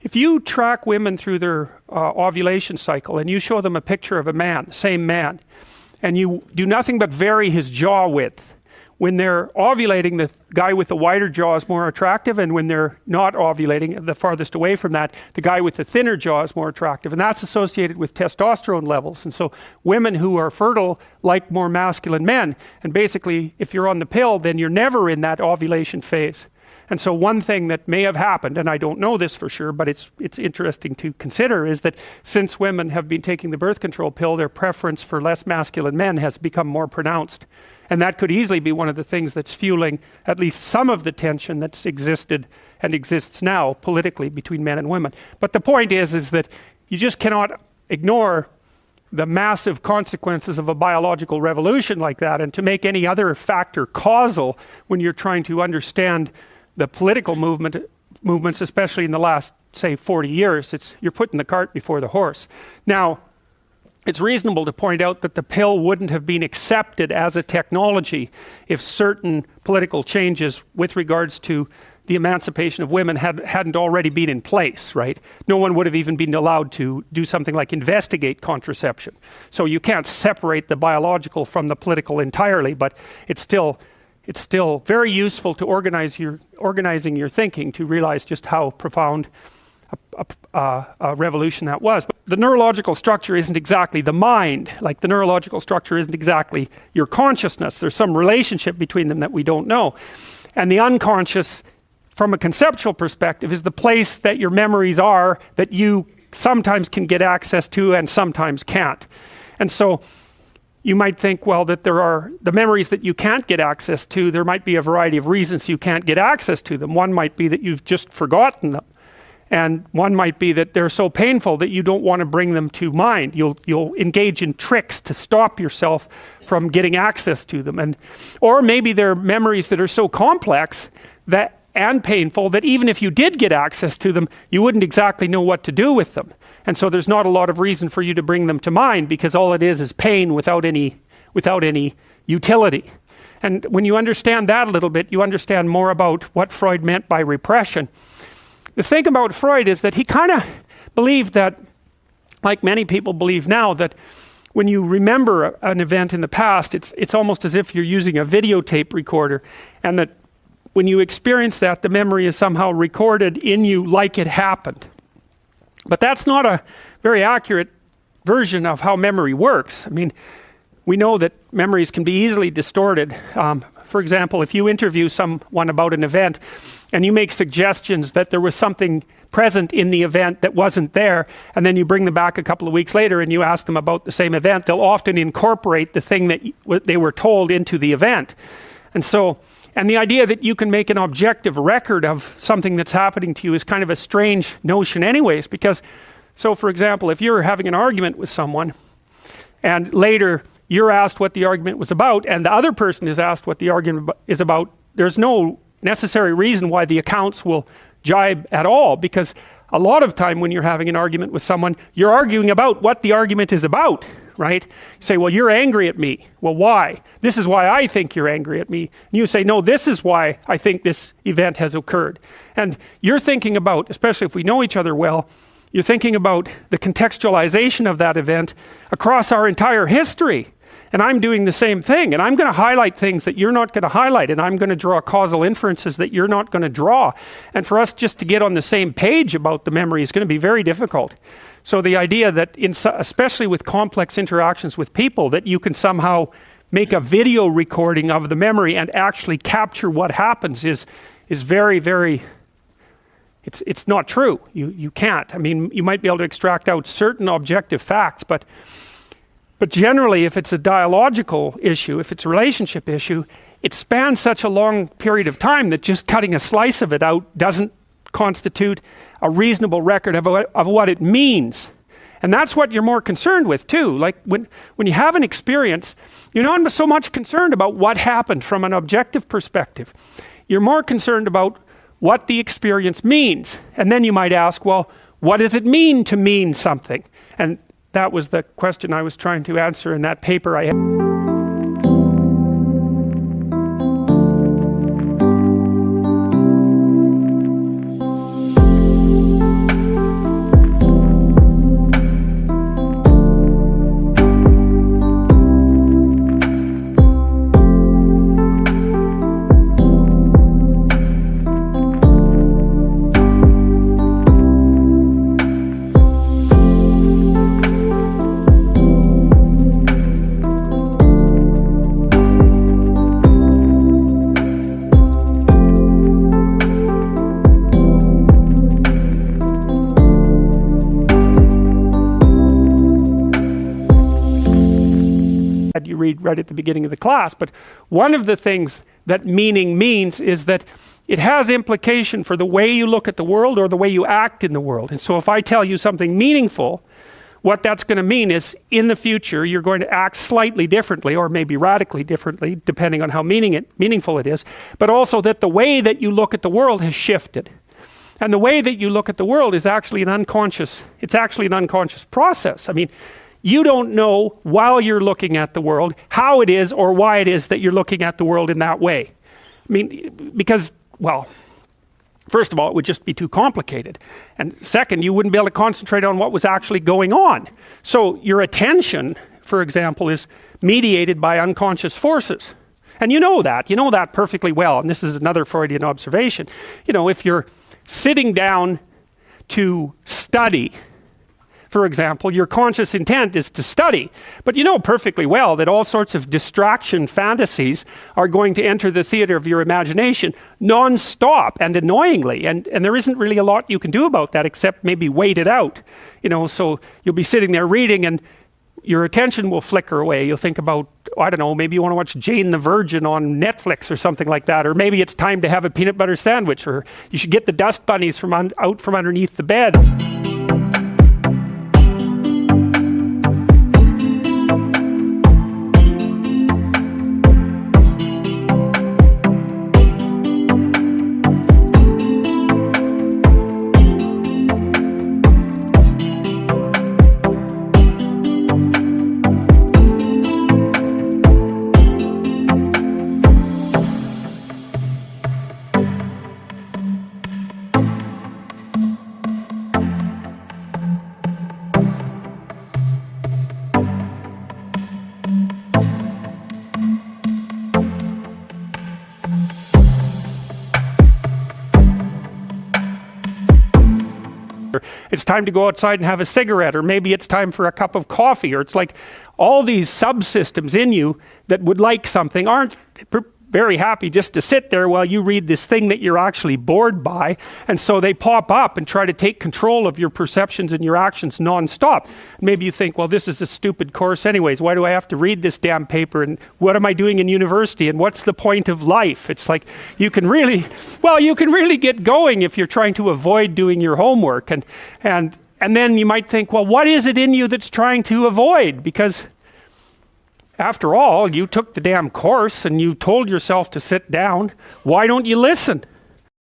If you track women through their ovulation cycle and you show them a picture of a man, same man, and you do nothing but vary his jaw width, when they're ovulating, the guy with the wider jaw is more attractive, and when they're not ovulating, the farthest away from that, the guy with the thinner jaw is more attractive, and that's associated with testosterone levels. And so women who are fertile like more masculine men, and basically if you're on the pill, then you're never in that ovulation phase. And so one thing that may have happened, and I don't know this for sure, but it's interesting to consider, is that since women have been taking the birth control pill, their preference for less masculine men has become more pronounced. And that could easily be one of the things that's fueling at least some of the tension that's existed and exists now politically between men and women. But the point is that you just cannot ignore the massive consequences of a biological revolution like that, and to make any other factor causal when you're trying to understand the political movements, especially in the last, say, 40 years, you're putting the cart before the horse. Now, it's reasonable to point out that the pill wouldn't have been accepted as a technology if certain political changes with regards to the emancipation of women hadn't already been in place, right? No one would have even been allowed to do something like investigate contraception. So you can't separate the biological from the political entirely, but it's still very useful to organizing your thinking to realize just how profound a revolution that was. But the neurological structure isn't exactly the mind. Like, the neurological structure isn't exactly your consciousness. There's some relationship between them that we don't know. And the unconscious, from a conceptual perspective, is the place that your memories are that you sometimes can get access to and sometimes can't. And so you might think, well, that there are the memories that you can't get access to, there might be a variety of reasons you can't get access to them. One might be that you've just forgotten them. And one might be that they're so painful that you don't want to bring them to mind. You'll engage in tricks to stop yourself from getting access to them. Or maybe they're memories that are so complex and painful that even if you did get access to them, you wouldn't exactly know what to do with them. And so there's not a lot of reason for you to bring them to mind, because all it is pain without any utility. And when you understand that a little bit, you understand more about what Freud meant by repression. The thing about Freud is that he kind of believed that, like many people believe now, that when you remember an event in the past, it's almost as if you're using a videotape recorder, and that when you experience that, the memory is somehow recorded in you like it happened. But that's not a very accurate version of how memory works. I mean, we know that memories can be easily distorted. For example, if you interview someone about an event and you make suggestions that there was something present in the event that wasn't there, and then you bring them back a couple of weeks later and you ask them about the same event, they'll often incorporate the thing that they were told into the event. And the idea that you can make an objective record of something that's happening to you is kind of a strange notion anyways, because, so for example, if you're having an argument with someone and later you're asked what the argument was about and the other person is asked what the argument is about, there's no necessary reason why the accounts will jibe at all, because a lot of time when you're having an argument with someone, you're arguing about what the argument is about, right? You say, well, you're angry at me. Well, why? This is why I think you're angry at me. And you say, no, this is why I think this event has occurred. And you're thinking about, especially if we know each other well, you're thinking about the contextualization of that event across our entire history. And I'm doing the same thing, and I'm going to highlight things that you're not going to highlight, and I'm going to draw causal inferences that you're not going to draw. And for us just to get on the same page about the memory is going to be very difficult. So the idea that, especially with complex interactions with people, that you can somehow make a video recording of the memory and actually capture what happens is very, very, it's not true. You can't. I mean, you might be able to extract out certain objective facts, but generally, if it's a dialogical issue, if it's a relationship issue, it spans such a long period of time that just cutting a slice of it out doesn't constitute a reasonable record of what it means. And that's what you're more concerned with too. Like when you have an experience, you're not so much concerned about what happened from an objective perspective. You're more concerned about what the experience means. And then you might ask, well, what does it mean to mean something? And that was the question I was trying to answer in that paper I had. you read right at the beginning of the class. But one of the things that meaning means is that it has implication for the way you look at the world or the way you act in the world. And so if I tell you something meaningful, what that's going to mean is in the future you're going to act slightly differently, or maybe radically differently, depending on how meaningful it is, but also that the way that you look at the world has shifted. And the way that you look at the world is actually an unconscious process. I mean, you don't know while you're looking at the world how it is or why it is that you're looking at the world in that way. I mean, because, well, first of all, it would just be too complicated. And second, you wouldn't be able to concentrate on what was actually going on. So your attention, for example, is mediated by unconscious forces. And you know that perfectly well. And this is another Freudian observation. You know, if you're sitting down to study, for example, your conscious intent is to study, but you know perfectly well that all sorts of distraction fantasies are going to enter the theater of your imagination non-stop and annoyingly, and there isn't really a lot you can do about that except maybe wait it out. You know, so you'll be sitting there reading and your attention will flicker away. You'll think about, I don't know, maybe you want to watch Jane the Virgin on Netflix or something like that, or maybe it's time to have a peanut butter sandwich, or you should get the dust bunnies out from underneath the bed. It's time to go outside and have a cigarette, or maybe it's time for a cup of coffee, or it's like all these subsystems in you that would like something aren't very happy just to sit there while you read this thing that you're actually bored by, and so they pop up and try to take control of your perceptions and your actions non-stop. Maybe you think, well, this is a stupid course anyways, why do I have to read this damn paper, and what am I doing in university, and what's the point of life? It's like you can really get going if you're trying to avoid doing your homework, and then you might think, well, what is it in you that's trying to avoid? Because after all, you took the damn course and you told yourself to sit down. Why don't you listen?